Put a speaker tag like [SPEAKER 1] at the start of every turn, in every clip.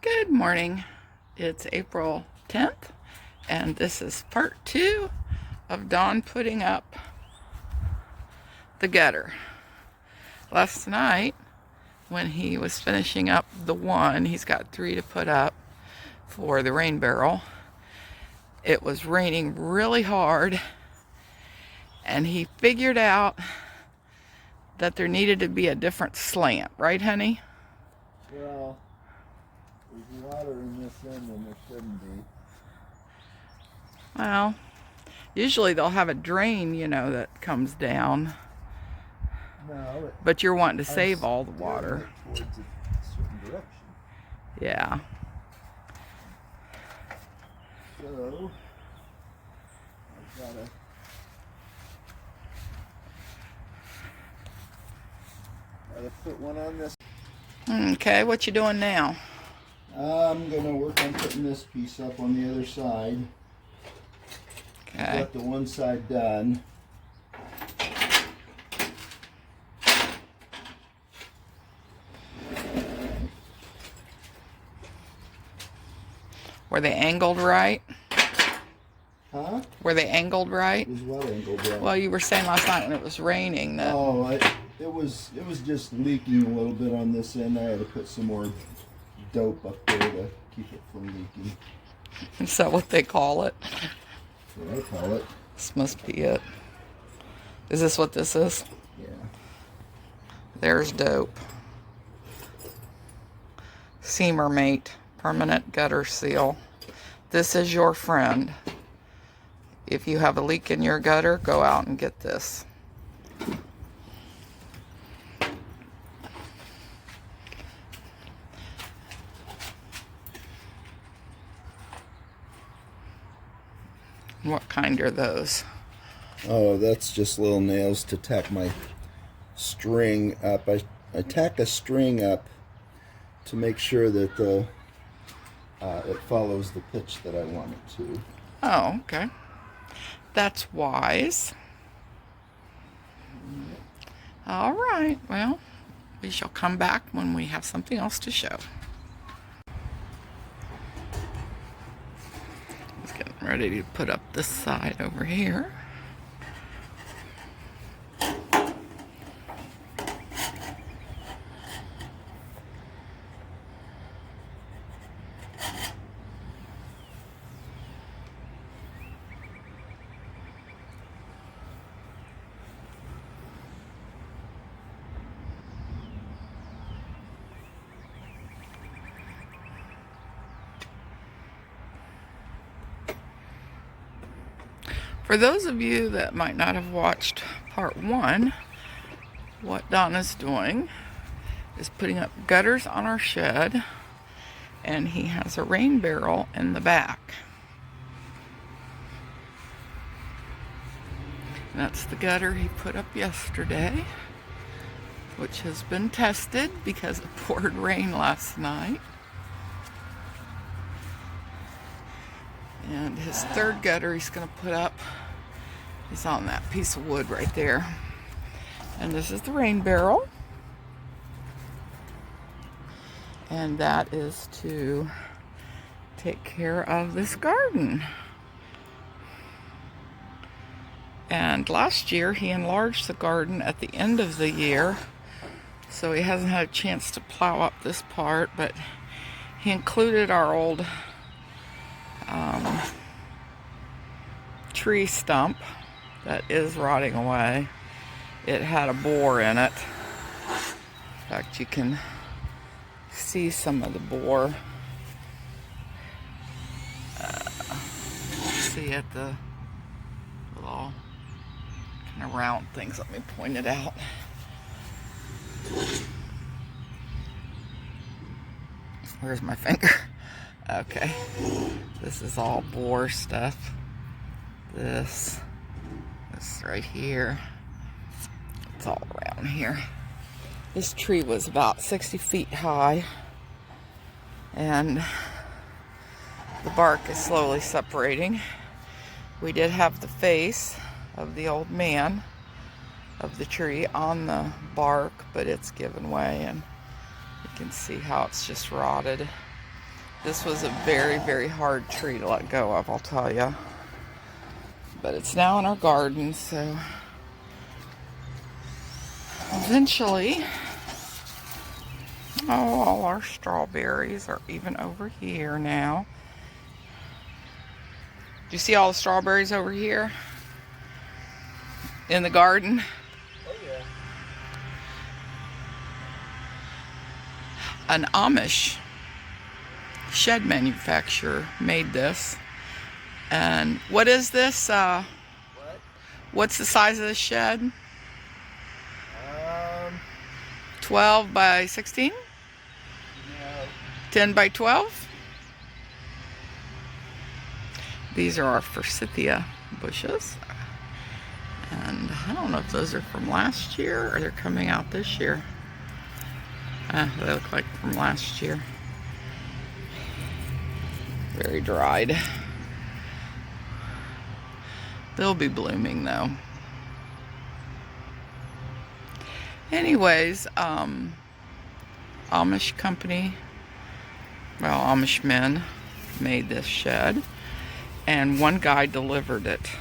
[SPEAKER 1] Good morning. It's April 10th, and this is part 2 of Don putting up the gutter. Last night, when he was finishing up the one, he's got 3 to put up for the rain barrel. It was raining really hard, and he figured out that there needed to be a different slant, right, honey?
[SPEAKER 2] Well, there's water in this end and there shouldn't be.
[SPEAKER 1] Well, usually they'll have a drain, that comes down.
[SPEAKER 2] No,
[SPEAKER 1] but you're wanting to save all the water.
[SPEAKER 2] Towards a certain direction.
[SPEAKER 1] Yeah.
[SPEAKER 2] So, I've gotta put one on this.
[SPEAKER 1] Okay, what you doing now?
[SPEAKER 2] I'm gonna work on putting this piece up on the other side.
[SPEAKER 1] Okay.
[SPEAKER 2] I've got the one side done.
[SPEAKER 1] Were they angled right?
[SPEAKER 2] Huh?
[SPEAKER 1] Were they angled right?
[SPEAKER 2] It was well angled right.
[SPEAKER 1] Well, you were saying last night when it was raining that...
[SPEAKER 2] Oh, it was just leaking a little bit on this end. I had to put some more dope up there to keep it from leaking.
[SPEAKER 1] Is that what they call it?
[SPEAKER 2] That's what I call it.
[SPEAKER 1] This must be it. Is this what this is?
[SPEAKER 2] Yeah.
[SPEAKER 1] There's dope. Seamer Mate, permanent gutter seal. This is your friend. If you have a leak in your gutter, go out and get this. What kind are those?
[SPEAKER 2] Oh, that's just little nails to tack my string up. I tack a string up to make sure that it follows the pitch that I want it to.
[SPEAKER 1] Oh, okay. That's wise. All right, well, we shall come back when we have something else to show. Just getting ready to put up this side over here. For those of you that might not have watched part 1, what Donna's doing is putting up gutters on our shed, and he has a rain barrel in the back. And that's the gutter he put up yesterday, which has been tested because it poured rain last night. And his third gutter he's going to put up is on that piece of wood right there. And this is the rain barrel. And that is to take care of this garden. And last year he enlarged the garden at the end of the year, so he hasn't had a chance to plow up this part, but he included our old tree stump that is rotting away. It had a bore in it. In fact, you can see some of the bore. See at the little kind of round things. Let me point it out. Where's my finger? Okay. This is all bore stuff. This right here. It's all around here. This tree was about 60 feet high, and the bark is slowly separating. We did have the face of the old man of the tree on the bark, but it's given way, and you can see how it's just rotted. This was a very, very hard tree to let go of, I'll tell you. But it's now in our garden, so eventually, oh, all our strawberries are even over here now. Do you see all the strawberries over here in the garden?
[SPEAKER 2] Oh, yeah.
[SPEAKER 1] An Amish shed manufacturer made this. And what is this? What's the size of this shed? 12 by 16?
[SPEAKER 2] No.
[SPEAKER 1] 10 by 12? These are our forsythia bushes. And I don't know if those are from last year or they're coming out this year. They look like from last year. Very dried. They'll be blooming though. Anyways, Amish company, well, Amish men made this shed, and one guy delivered it.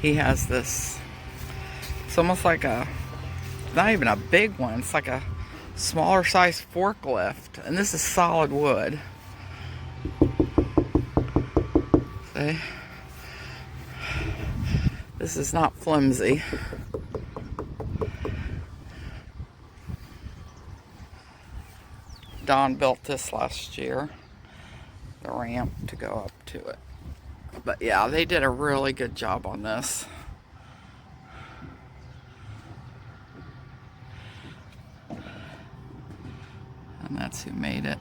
[SPEAKER 1] He has this, it's almost like a, not even a big one, it's like a smaller size forklift, and this is solid wood. See? This is not flimsy. Don built this last year, the ramp to go up to it. But yeah, they did a really good job on this. And that's who made it.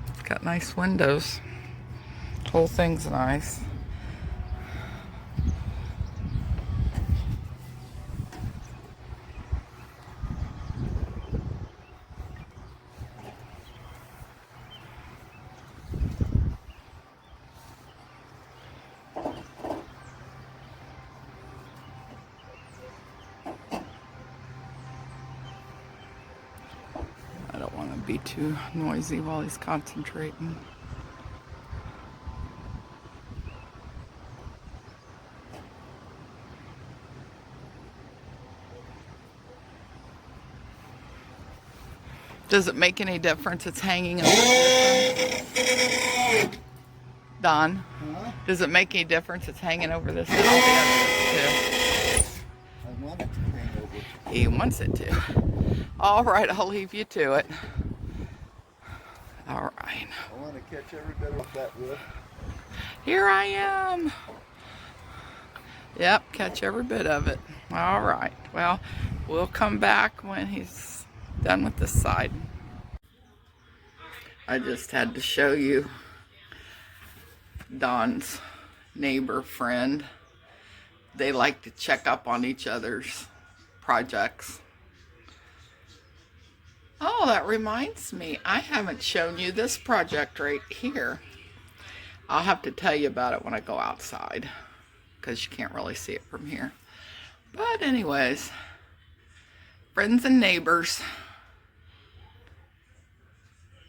[SPEAKER 1] It's got nice windows. The whole thing's nice. I don't want to be too noisy while he's concentrating. Does it make any difference it's hanging over this? Don?
[SPEAKER 2] Huh?
[SPEAKER 1] Does it make any difference it's hanging over this and all the others too?
[SPEAKER 2] I want it to hang over.
[SPEAKER 1] He wants it to. All right, I'll leave you to it. All right.
[SPEAKER 2] I want to catch every bit of that wood.
[SPEAKER 1] Here I am. Yep, catch every bit of it. All right. Well, we'll come back when he's done with this side. I just had to show you Don's neighbor friend. They like to check up on each other's projects. Oh, that reminds me, I haven't shown you this project right here. I'll have to tell you about it when I go outside, because you can't really see it from here. But anyways, friends and neighbors.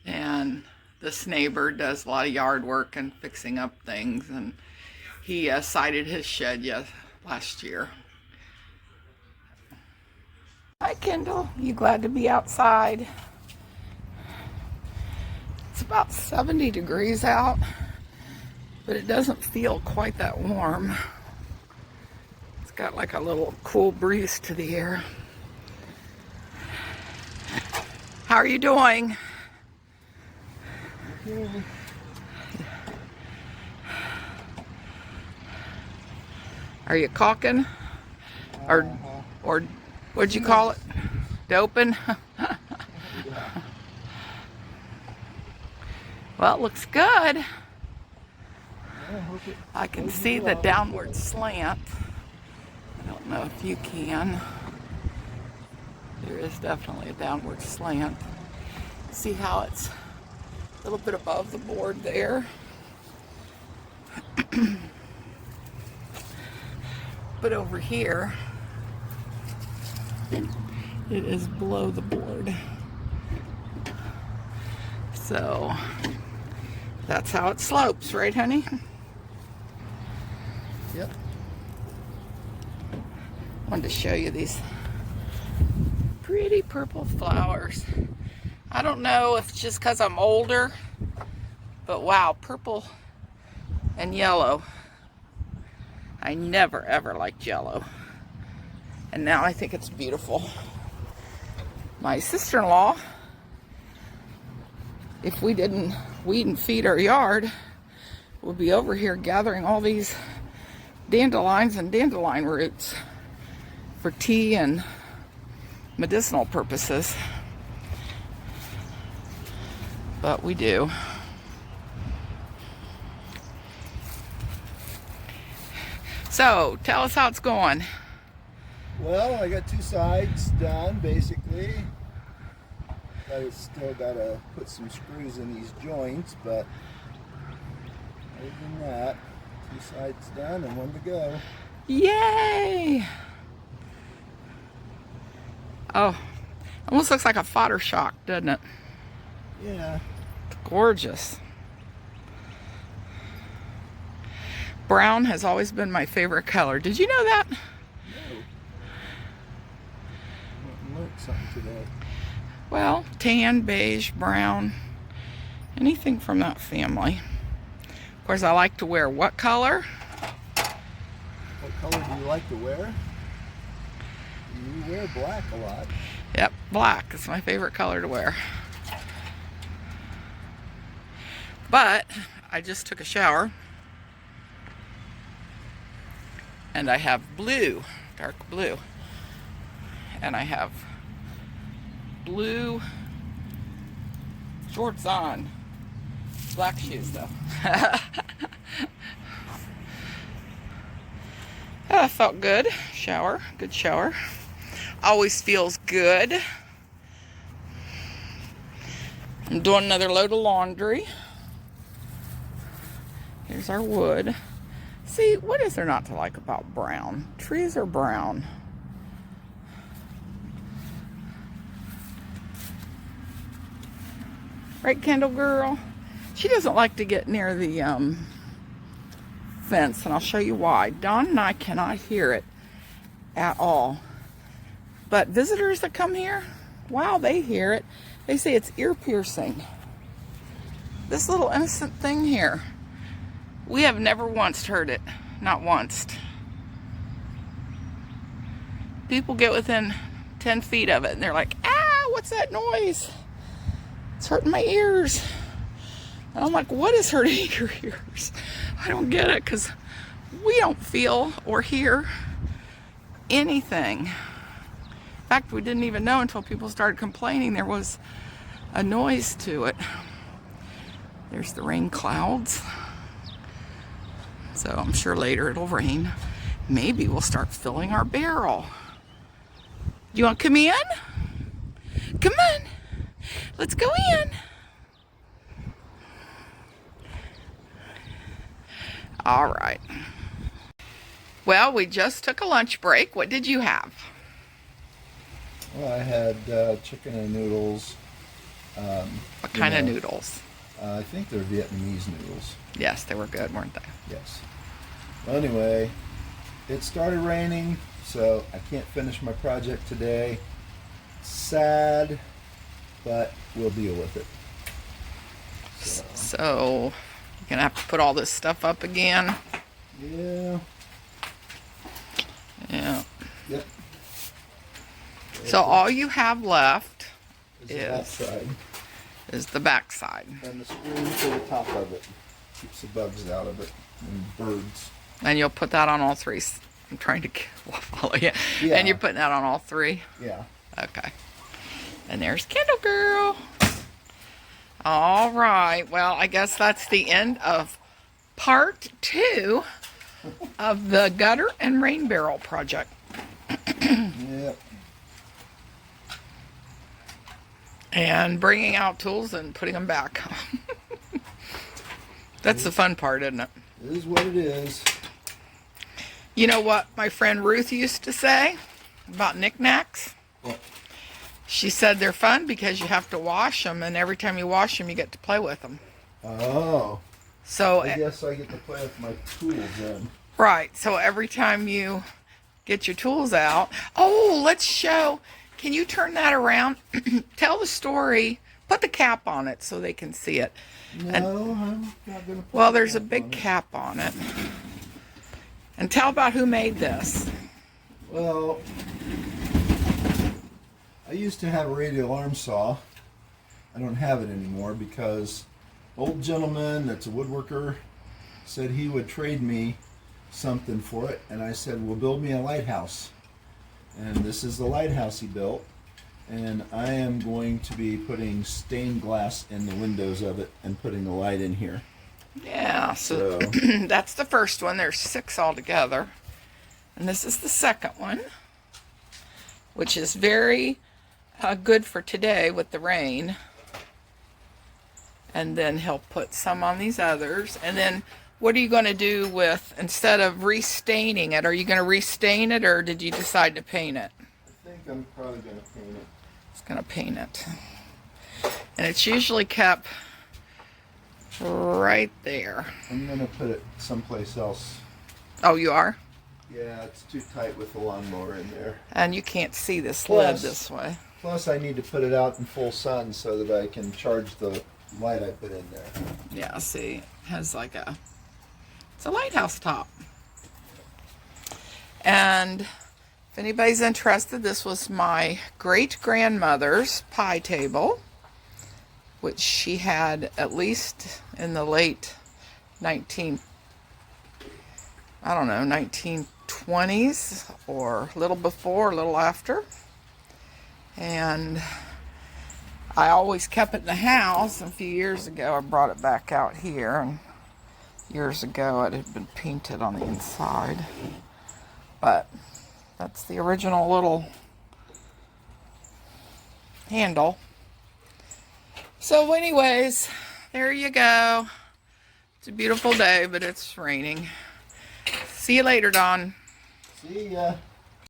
[SPEAKER 1] And this neighbor does a lot of yard work and fixing up things, and he sided his shed last year. Hi, Kendall. You glad to be outside? It's about 70 degrees out, but it doesn't feel quite that warm. It's got like a little cool breeze to the air. How are you doing?
[SPEAKER 2] Okay.
[SPEAKER 1] Are you caulking? Or what'd you call it? Doping? Well, it looks good. I can see the downward slant. I don't know if you can. There is definitely a downward slant. See how it's a little bit above the board there. But over here, It is below the board. So that's how it slopes, right, honey?
[SPEAKER 2] Yep.
[SPEAKER 1] Wanted to show you these pretty purple flowers. I don't know if it's just because I'm older, but wow, purple and yellow. I never ever liked yellow. And now I think it's beautiful. My sister-in-law, if we didn't weed and feed our yard, would be over here gathering all these dandelions and dandelion roots for tea and medicinal purposes. But we do. So, tell us how it's going.
[SPEAKER 2] Well, I got 2 sides done, basically. I still gotta put some screws in these joints, but other than that, 2 sides done and 1 to go.
[SPEAKER 1] Yay! Oh, almost looks like a fodder shock, doesn't it?
[SPEAKER 2] Yeah.
[SPEAKER 1] It's gorgeous. Brown has always been my favorite color. Did you know that?
[SPEAKER 2] No. I learned something today.
[SPEAKER 1] Well, tan, beige, brown, anything from that family. Of course, I like to wear what color?
[SPEAKER 2] What color do you like to wear? You wear black a lot.
[SPEAKER 1] Yep, black is my favorite color to wear. But I just took a shower and I have blue, dark blue. And I have blue shorts on. Black shoes though. Felt good. Shower. Good shower. Always feels good. I'm doing another load of laundry. Here's our wood. See, what is there not to like about brown? Trees are brown. Right, Kendall girl? She doesn't like to get near the fence, and I'll show you why. Dawn and I cannot hear it at all. But visitors that come here, wow, they hear it. They say it's ear piercing. This little innocent thing here, we have never once heard it. Not once. People get within 10 feet of it and they're like, ah, what's that noise? It's hurting my ears. And I'm like, what is hurting your ears? I don't get it, because we don't feel or hear anything. In fact, we didn't even know until people started complaining there was a noise to it. There's the rain clouds. So I'm sure later it'll rain. Maybe we'll start filling our barrel. You want to come in? Come on. Let's go in. All right. Well, we just took a lunch break. What did you have?
[SPEAKER 2] Well, I had chicken and noodles.
[SPEAKER 1] What kind of noodles?
[SPEAKER 2] I think they're Vietnamese noodles.
[SPEAKER 1] Yes, they were good, weren't they?
[SPEAKER 2] Yes. Well, anyway, it started raining, so I can't finish my project today. Sad, but we'll deal with it.
[SPEAKER 1] So you're gonna have to put all this stuff up again.
[SPEAKER 2] Yeah.
[SPEAKER 1] Yeah.
[SPEAKER 2] Yep.
[SPEAKER 1] So all you have left
[SPEAKER 2] Is
[SPEAKER 1] is the back side.
[SPEAKER 2] and the screw to the top of it. Keeps the bugs out of it and birds.
[SPEAKER 1] And you'll put that on all three. I'm trying to follow you.
[SPEAKER 2] Yeah.
[SPEAKER 1] And you're putting that on all three?
[SPEAKER 2] Yeah.
[SPEAKER 1] Okay. And there's Kendall girl. All right. Well, I guess that's the end of part 2 of the gutter and rain barrel project.
[SPEAKER 2] Yep.
[SPEAKER 1] And bringing out tools and putting them back. That's the fun part, isn't it?
[SPEAKER 2] It is what it is.
[SPEAKER 1] You know what my friend Ruth used to say about knickknacks?
[SPEAKER 2] What?
[SPEAKER 1] She said they're fun because you have to wash them, and every time you wash them, you get to play with them.
[SPEAKER 2] Oh.
[SPEAKER 1] So
[SPEAKER 2] I guess I get to play with my tools then.
[SPEAKER 1] right. So every time you get your tools out, oh, let's show. Can you turn that around? Tell the story. Put the cap on it so they can see it.
[SPEAKER 2] No,
[SPEAKER 1] And,
[SPEAKER 2] I'm not going to put
[SPEAKER 1] well,
[SPEAKER 2] the
[SPEAKER 1] there's a
[SPEAKER 2] cap
[SPEAKER 1] big
[SPEAKER 2] on it.
[SPEAKER 1] cap on it. And tell about who made this.
[SPEAKER 2] Well, I used to have a radial arm saw. I don't have it anymore because old gentleman that's a woodworker said he would trade me something for it, and I said, well, build me a lighthouse. And this is the lighthouse he built, and I am going to be putting stained glass in the windows of it and putting the light in here.
[SPEAKER 1] Yeah, so that's the first one. There's 6 altogether. And this is the second one, which is very good for today with the rain. And then he'll put some on these others. And then what are you going to do with, instead of restaining it, are you going to restain it, or did you decide to paint it?
[SPEAKER 2] I think I'm probably going to paint it.
[SPEAKER 1] It's going to paint it. And it's usually kept right there.
[SPEAKER 2] I'm going to put it someplace else.
[SPEAKER 1] Oh, you are?
[SPEAKER 2] Yeah, it's too tight with the lawnmower in there.
[SPEAKER 1] And you can't see this
[SPEAKER 2] Plus-
[SPEAKER 1] lid this way.
[SPEAKER 2] Plus, I need to put it out in full sun so that I can charge the light I put in there.
[SPEAKER 1] Yeah, see, it has like it's a lighthouse top. And if anybody's interested, this was my great-grandmother's pie table, which she had at least in the late 1920s, or a little before, a little after. And I always kept it in the house. A few years ago, I brought it back out here, and years ago it had been painted on the inside. But that's the original little handle. So anyways, there you go. It's a beautiful day, but it's raining. See you later, Dawn.
[SPEAKER 2] See ya.